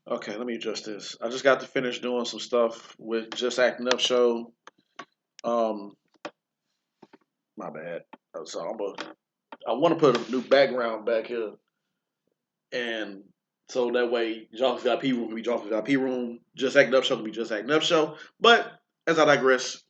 Okay, let me adjust this. I just got to finish doing some stuff with Just Acting Up show. Um, my bad. So I want to put a new background back here, and so that way Jonks VIP room can be Jonks VIP room. Just Acting Up show can be Just Acting Up show. But as I digress,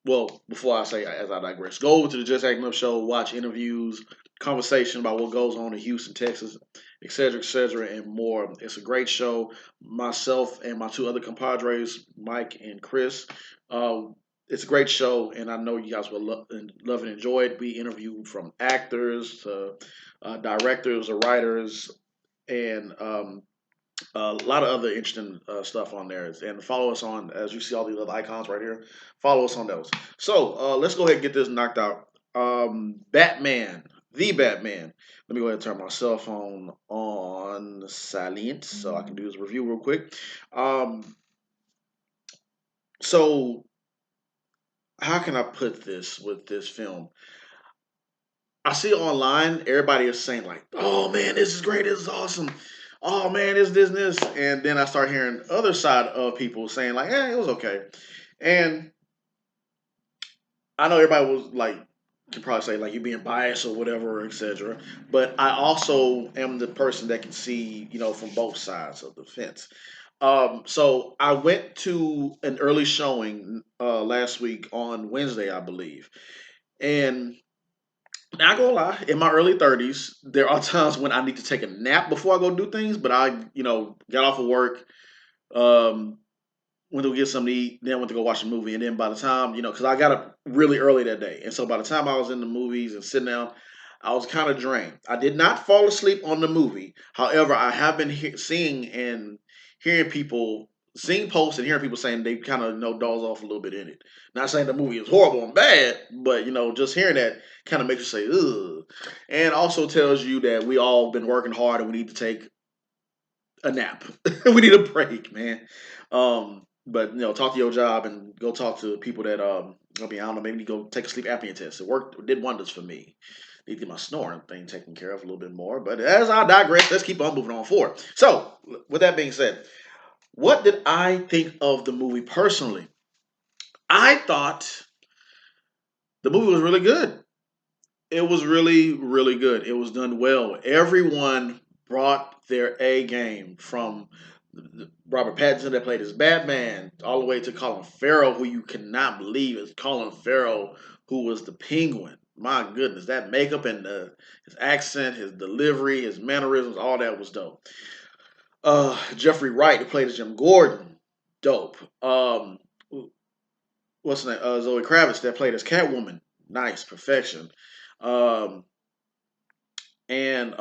well, before I say as I digress, go over to the Just Acting Up show, watch interviews, conversation about what goes on in Houston, Texas, et cetera, and more. It's a great show. Myself and my two other compadres, Mike and Chris. Uh, it's a great show, and I know you guys will love and enjoy it. We interviewed from actors to directors or writers, and a lot of other interesting stuff on there. And follow us on, as you see all these other icons right here, follow us on those. So let's go ahead and get this knocked out. Batman, the Batman. Let me go ahead and turn my cell phone on silent so I can do this review real quick. Um, so, how can I put this with this film? I see online, everybody is saying, like, oh man, this is great, this is awesome. Oh man, this. And then I start hearing other side of people saying, like, it was okay. And I know everybody was like, can probably say like you're being biased or whatever, etc. But I also am the person that can see, from both sides of the fence. So I went to an early showing last week on Wednesday, I believe, and not gonna lie, in my early 30s, there are times when I need to take a nap before I go do things. But I, got off of work, um, went to get something to eat, then went to go watch a movie, and then by the time, because I got up really early that day, and so by the time I was in the movies and sitting down, I was kind of drained. I did not fall asleep on the movie. However, I have been seeing and hearing people, seeing posts and hearing people saying they kind of doze off a little bit in it. Not saying the movie is horrible and bad, but just hearing that kind of makes you say ugh, and also tells you that we all been working hard and we need to take a nap. We need a break, man. But talk to your job and go talk to people that I don't know, maybe go take a sleep apnea test. It worked, it did wonders for me. Need to get my snoring thing taken care of a little bit more. But as I digress, let's keep on moving on forward. So, with that being said, what did I think of the movie personally? I thought the movie was really good. It was really, really good. It was done well. Everyone brought their A game from Robert Pattinson that played as Batman, all the way to Colin Farrell, who you cannot believe is Colin Farrell, who was the Penguin. My goodness, that makeup and his accent, his delivery, his mannerisms, all that was dope. Jeffrey Wright, who played as Jim Gordon, dope. What's the name? Zoe Kravitz, that played as Catwoman, nice, perfection. Um, and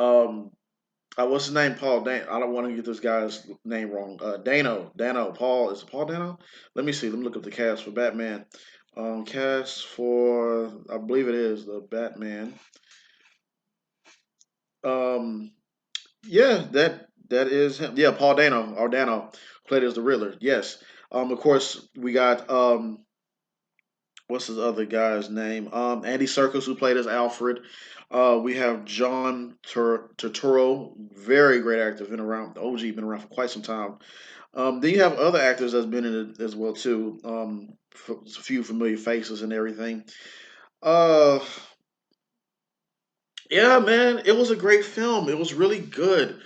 what's his name? Paul Dan. I don't want to get this guy's name wrong. Dano, Paul, is it Paul Dano? Let me see. Let me look up the cast for Batman. Cast for, I believe it is the Batman. Um, yeah, that is him. Yeah, Paul Dano or Dano played as the Riddler. Yes. Of course, we got what's his other guy's name? Andy Serkis, who played as Alfred. We have John Turturro, very great actor, been around. The OG been around for quite some time. Then you have other actors that's been in it as well too. A few familiar faces and everything. Uh, yeah, man, it was a great film. It was really good.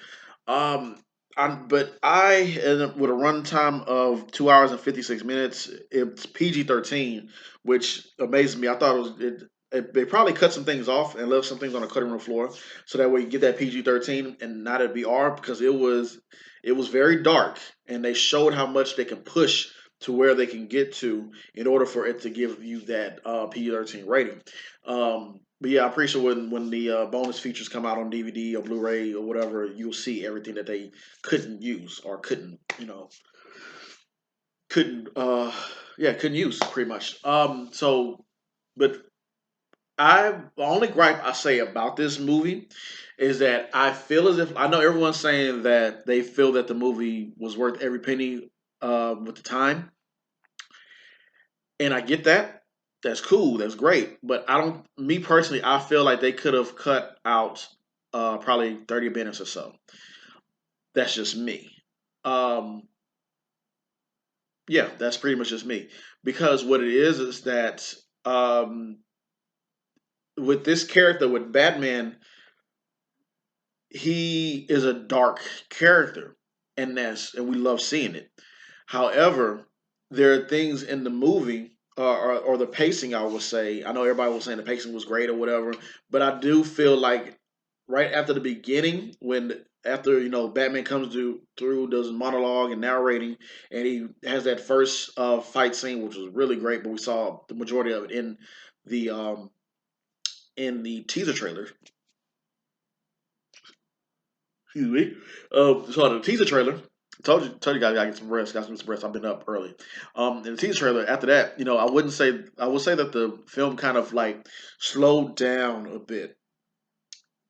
Um, but I ended up with a runtime of 2 hours and 56 minutes. It's PG-13, which amazed me. I thought they probably cut some things off and left some things on the cutting room floor, so that way you get that PG-13 and not a BR, because it was very dark, and they showed how much they can push to where they can get to in order for it to give you that PG-13 rating. But yeah, I'm pretty sure when the bonus features come out on DVD or Blu-ray or whatever, you'll see everything that they couldn't use or couldn't couldn't use pretty much. But the only gripe I say about this movie is that I feel as if, I know everyone's saying that they feel that the movie was worth every penny with the time, and I get that. That's cool. That's great. But I don't. Me personally, I feel like they could have cut out probably 30 minutes or so. That's just me. Um, yeah, that's pretty much just me. Because what it is that um, with this character, with Batman, he is a dark character, and we love seeing it. However, there are things in the movie or the pacing. I would say, I know everybody was saying the pacing was great or whatever, but I do feel like right after the beginning, when after Batman comes through, does his monologue and narrating, and he has that first fight scene, which was really great. But we saw the majority of it the in the teaser trailer. Excuse me. So the teaser trailer. Told you guys gotta get some rest. Got some rest. I've been up early. In the teaser trailer, after that, I would say that the film kind of like slowed down a bit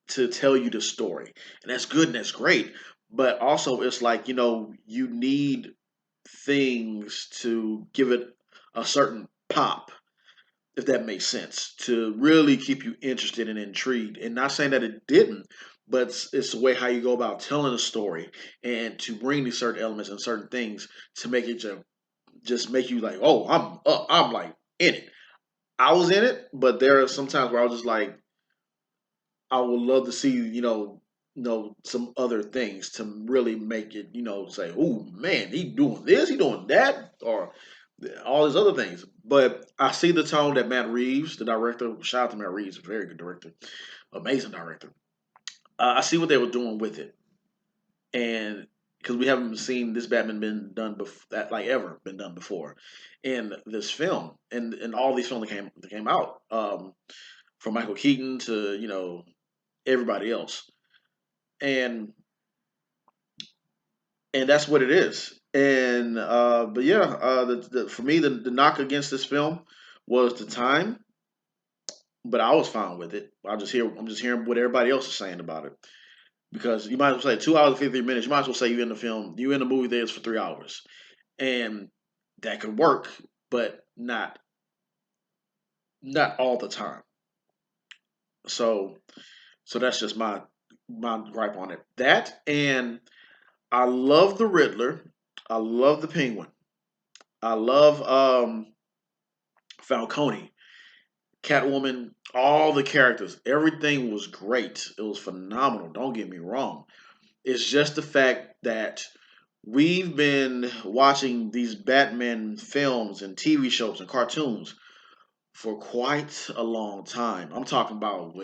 to tell you the story, and that's good and that's great. But also, it's like you need things to give it a certain pop, if that makes sense, to really keep you interested and intrigued. And not saying that it didn't, but it's the way how you go about telling a story and to bring these certain elements and certain things to make it just make you like, oh, I'm up, I'm like in it. I was in it, but there are some times where I was just like, I would love to see, some other things to really make it, say, oh man, he doing this, he doing that, or all these other things. But I see the tone that Matt Reeves, the director, shout out to Matt Reeves, a very good director, amazing director. I see what they were doing with it, and because we haven't seen this Batman been done before, that like ever been done before in this film, and all these films that came out, from Michael Keaton to everybody else, and and that's what it is. And but yeah, for me, the knock against this film was the time, but I was fine with it. I'm just hearing what everybody else is saying about it, because you might as well say 2 hours and 53 minutes. You might as well say you in the movie theaters for 3 hours, and that could work, but not all the time. So that's just my gripe on it. That, and I love the Riddler. I love the Penguin. I love Falcone, Catwoman, all the characters. Everything was great. It was phenomenal. Don't get me wrong. It's just the fact that we've been watching these Batman films and TV shows and cartoons for quite a long time. I'm talking about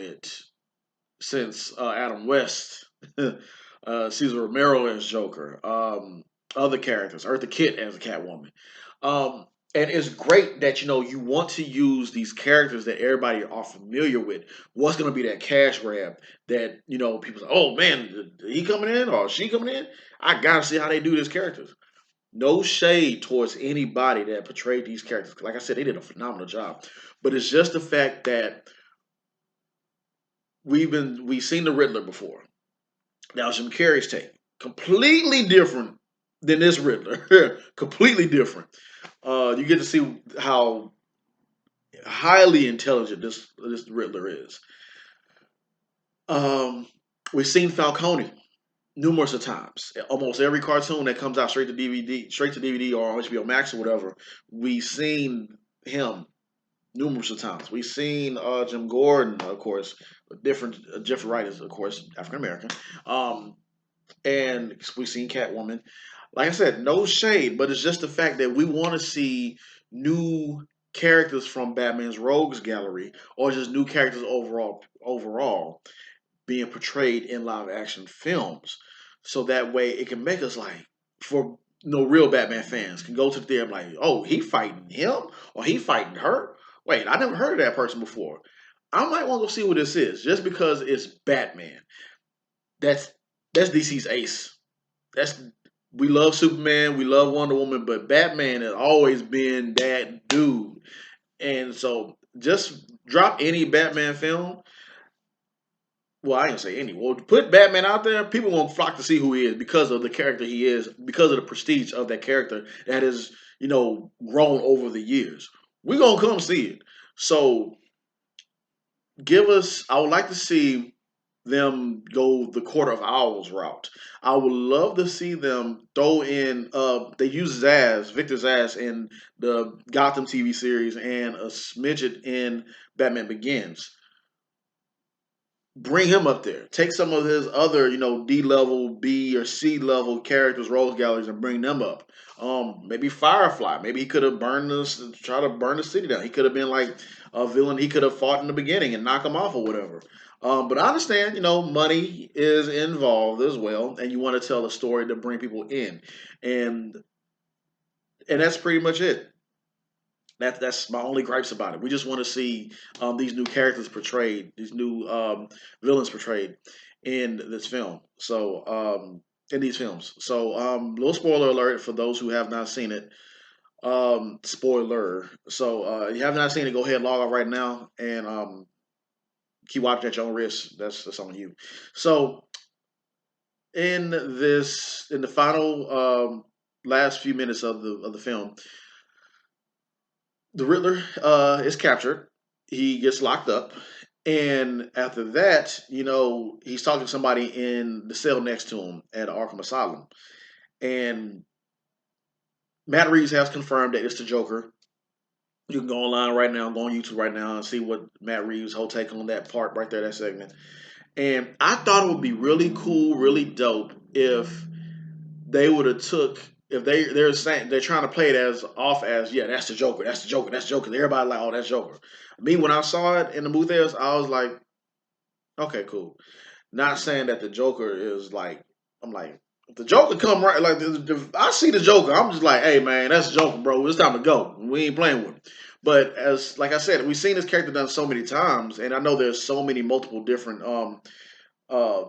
since Adam West, Cesar Romero as Joker, other characters, Eartha Kitt as a Catwoman. Um, and it's great that you want to use these characters that everybody are familiar with. What's going to be that cash grab that people say, "Oh man, he coming in or she coming in?" I gotta see how they do these characters. No shade towards anybody that portrayed these characters. Like I said, they did a phenomenal job. But it's just the fact that we've seen the Riddler before. That was Jim Carrey's take. Completely different than this Riddler. Completely different. You get to see how highly intelligent this Riddler is. Um, we've seen Falcone numerous of times. Almost every cartoon that comes out straight to DVD or on HBO Max or whatever, we've seen him numerous of times. We've seen Jim Gordon, of course, different Jeffrey Wright is, of course, African American. Um, and we've seen Catwoman. Like I said, no shade, but it's just the fact that we want to see new characters from Batman's Rogues Gallery, or just new characters overall being portrayed in live action films, so that way it can make us like, for no real Batman fans can go to the theater and like, oh, he fighting him or he fighting her. Wait, I never heard of that person before. I might want to go see what this is just because it's Batman. That's DC's ace. That's We love Superman, we love Wonder Woman, but Batman has always been that dude. And so just drop any Batman film. Well, I ain't gonna say any. Well, put Batman out there, people won't flock to see who he is because of the character he is, because of the prestige of that character that has, grown over the years. We're gonna come see it. So give us I would like to see them go the Court of Owls route. I would love to see them throw in. They use Zaz, Victor Zaz, in the Gotham TV series, and a smidget in Batman Begins. Bring him up there. Take some of his other, D level, B or C level characters, rogues galleries, and bring them up. Maybe Firefly. Maybe he could have try to burn the city down. He could have been like a villain. He could have fought in the beginning and knock him off or whatever. But I understand, money is involved as well, and you want to tell a story to bring people in, and and that's pretty much it. That's my only gripes about it. We just want to see these new characters portrayed, these new villains portrayed in this film. So in these films. So little spoiler alert for those who have not seen it. Spoiler. So if you have not seen it, go ahead, log off right now, and keep watching at your own risk. That's on you. So in the final last few minutes of the film, the Riddler is captured. He gets locked up, and after that, he's talking to somebody in the cell next to him at Arkham Asylum, and Matt Reeves has confirmed that it's the Joker. You can go online right now, go on YouTube right now, and see what Matt Reeves' whole take on that part right there, that segment. And I thought it would be really cool, really dope if they would have took if they're saying they're trying to play it as off as, yeah, that's the Joker, that's the Joker, that's the Joker. Everybody like, oh, that's Joker. Me, when I saw it in the movie theaters, I was like, okay, cool. Not saying that the Joker is like, I'm like, if the Joker come right, like if I see the Joker, I'm just like, hey man, that's the Joker, bro. It's time to go. We ain't playing with him. But as like I said, we've seen this character done so many times, and I know there's so many multiple different uh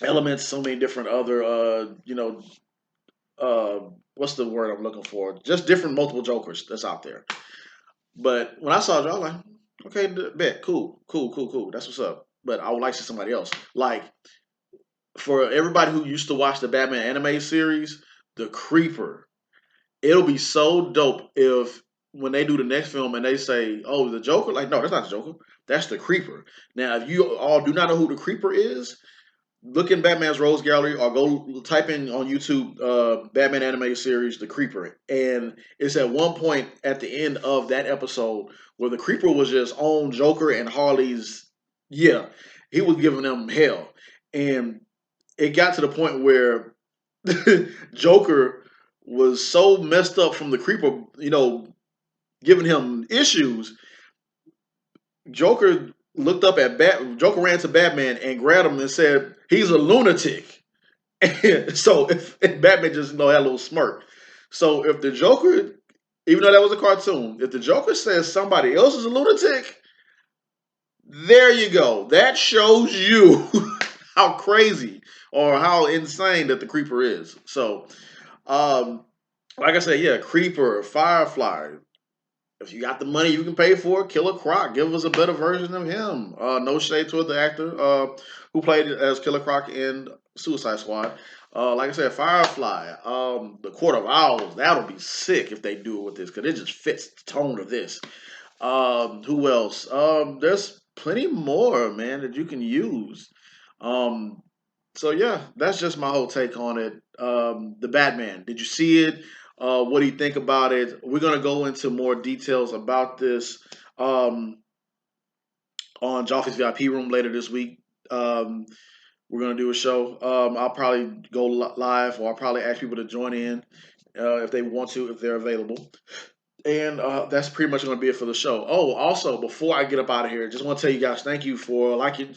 elements, so many different other uh what's the word I'm looking for? Just different multiple Jokers that's out there. But when I saw it, I was like, okay, bet, cool, cool, cool, cool. That's what's up. But I would like to see somebody else. Like for everybody who used to watch the Batman anime series, the Creeper. It'll be so dope if when they do the next film and they say, "Oh, the Joker," like, no, that's not the Joker. That's the Creeper. Now, if you all do not know who the Creeper is, look in Batman's Rose Gallery or go type in on YouTube Batman animated series The Creeper. And it's at one point at the end of that episode where the Creeper was just on Joker and Harley's, yeah, he was giving them hell. And it got to the point where Joker was so messed up from the Creeper, giving him issues. Joker looked up at Joker ran to Batman and grabbed him and said, "He's a lunatic." So if Batman just had a little smirk. So if the Joker, even though that was a cartoon, if the Joker says somebody else is a lunatic, there you go. That shows you how crazy or how insane that the Creeper is. So, um, like I said, yeah, Creeper, Firefly. If you got the money you can pay for it, Killer Croc. Give us a better version of him. No shade toward the actor who played as Killer Croc in Suicide Squad. Like I said, Firefly, the Court of Owls. That'll be sick if they do it with this because it just fits the tone of this. Who else? There's plenty more, man, that you can use. Um, so yeah, that's just my whole take on it. The Batman. Did you see it? What do you think about it? We're gonna go into more details about this um, on Joffrey's VIP room later this week. Um, we're gonna do a show. I'll probably go live, or I'll probably ask people to join in if they want to, if they're available. And that's pretty much going to be it for the show. Oh, also, before I get up out of here, just want to tell you guys thank you for liking.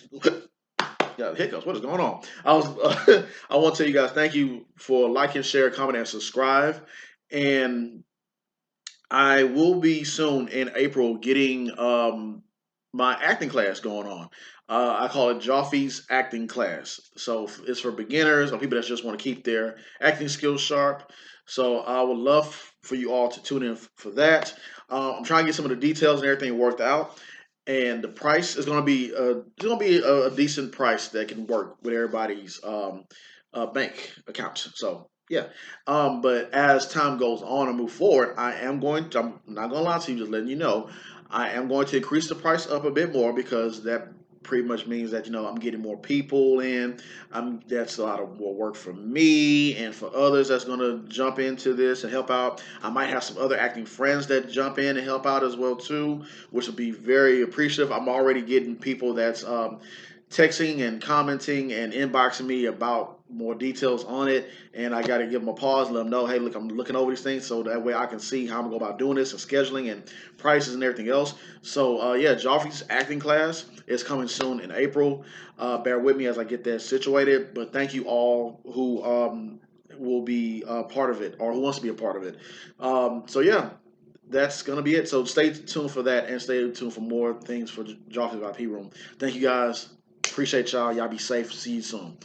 Yeah, hiccups. What is going on? I want to tell you guys thank you for liking, share, comment, and subscribe. And I will be soon in April getting my acting class going on. I call it Joffy's acting class. So it's for beginners or people that just want to keep their acting skills sharp. So I would love for you all to tune in for that. I'm trying to get some of the details and everything worked out, and the price is going to be a decent price that can work with everybody's bank account. So yeah, but as time goes on and move forward, I'm not going to lie to you, just letting you know, I am going to increase the price up a bit more because that pretty much means that I'm getting more people in. That's a lot of more work for me and for others that's gonna jump into this and help out. I might have some other acting friends that jump in and help out as well too, which will be very appreciative. I'm already getting people that's texting and commenting and inboxing me about more details on it, and I got to give them a pause and let them know, hey, look, I'm looking over these things so that way I can see how I'm going to go about doing this and scheduling and prices and everything else. So yeah, Joffrey's acting class is coming soon in April. Bear with me as I get that situated, but thank you all who will be part of it or who wants to be a part of it. So yeah, that's gonna be it. So stay tuned for that and stay tuned for more things for Joffrey's IP Room. Thank you guys. Appreciate y'all. Y'all be safe. See you soon.